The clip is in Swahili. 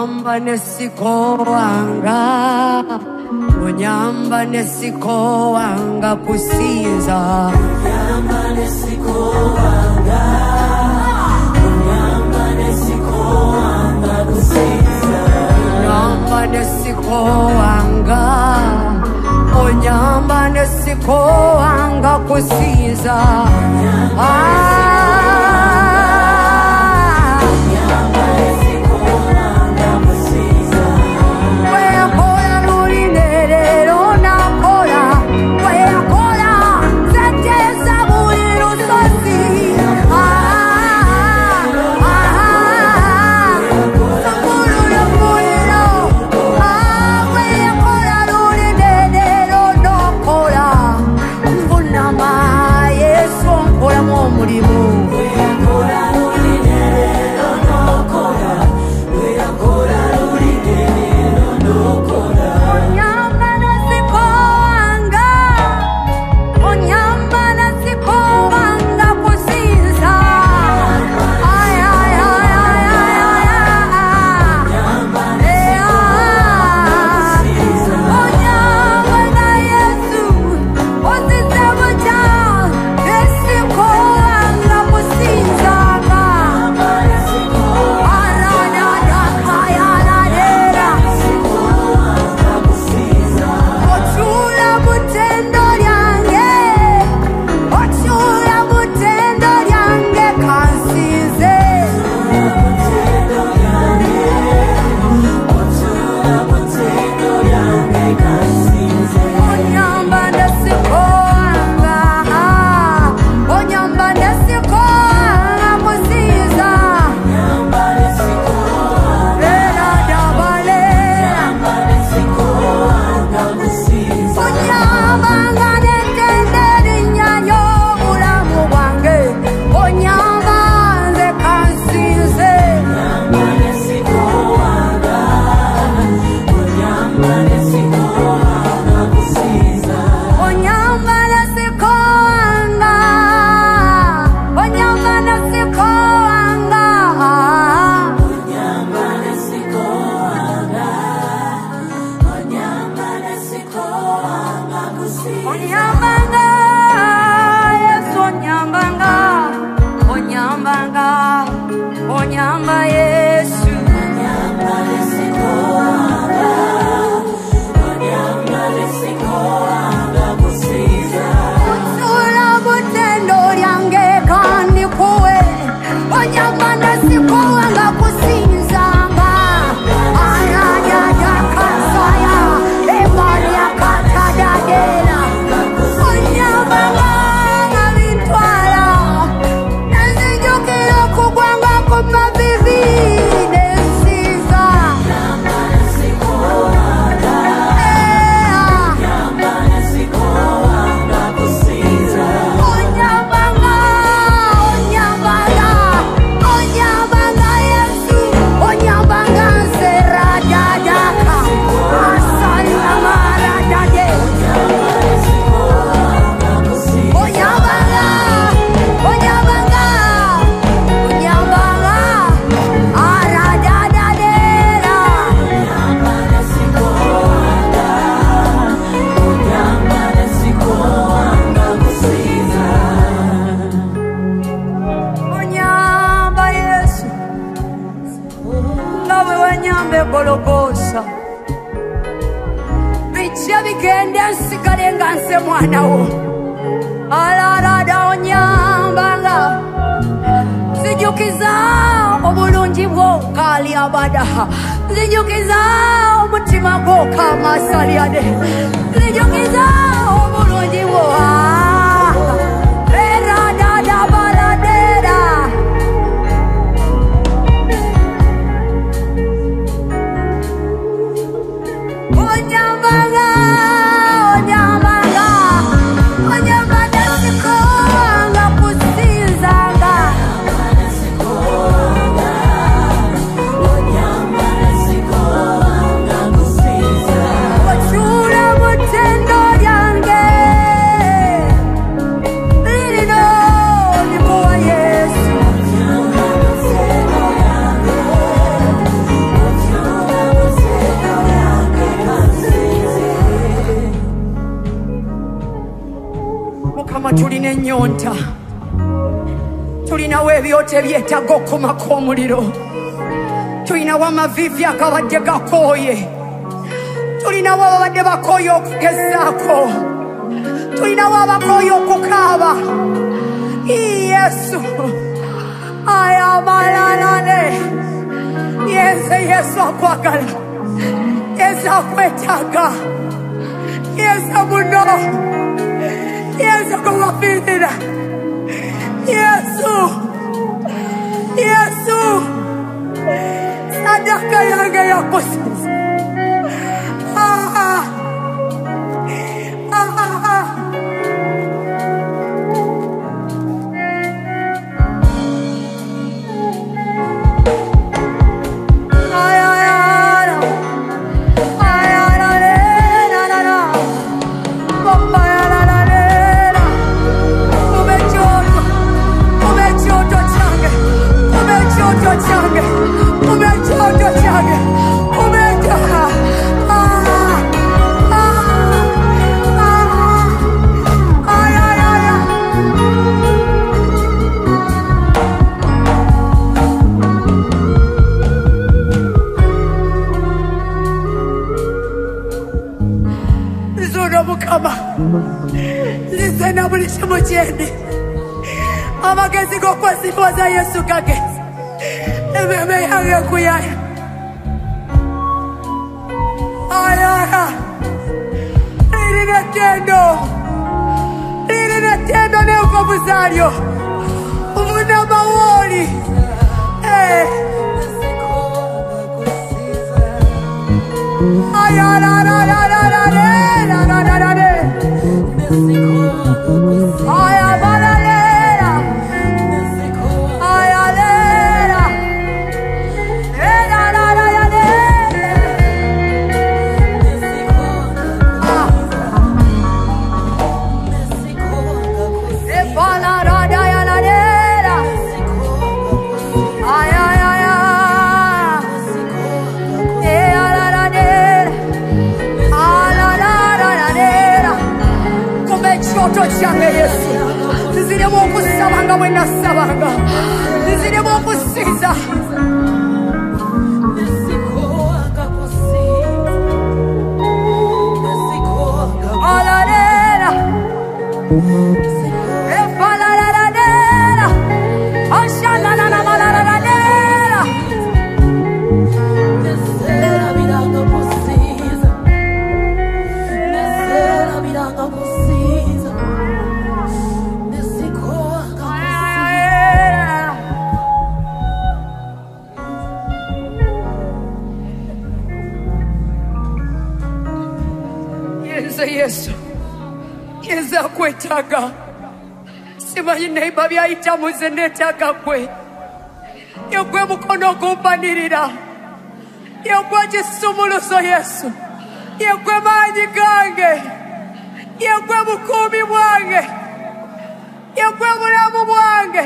Onyamba nesiko wanga, onyamba nesiko wanga kusiza. Onyamba nesiko wanga, onyamba nesiko wanga kusiza. Onyamba nesiko wanga, onyamba nesiko wanga kusiza. Tendo yange tulina ennyonta, tulinawo ebyoto ebyetaaga okumako omuliro, tulinawo amaviivi agabadde gakooye, tulinawo ababadde bakooye okugezaako, tulinawo abakooye okukaaba. Yesu ayamalalane, yenze Yesu akwagala, yenze akwetaaga, yenze muno, yenze kuwafiirira. Yesu, Yesu, sadaka yange yakusiza. Nzisena buli kimu kyendi, amagezi g'okwesibaza Yesu gagezi, emmeeme yange kuyaya. Ayaya, lirina ettendo n'enkovu zaalyo, buna mawooli. Change Yesu, nziremu okusabanga bwe nasabanga, nziremu okusinza. Alalera, efalalalera, ashalalala malalalera. Nesera biranga kusiza, nesera biranga kusiza. Yesu, yenze akwetaaga. Simanyi neiba byayita muze neetaaga gwe. Yegwe mukono ogumbanirira, yegwe kisumuluzo Yesu, yegwe maanyi gange, yegwe bukuumi bwange, yegwe bulamu bwange.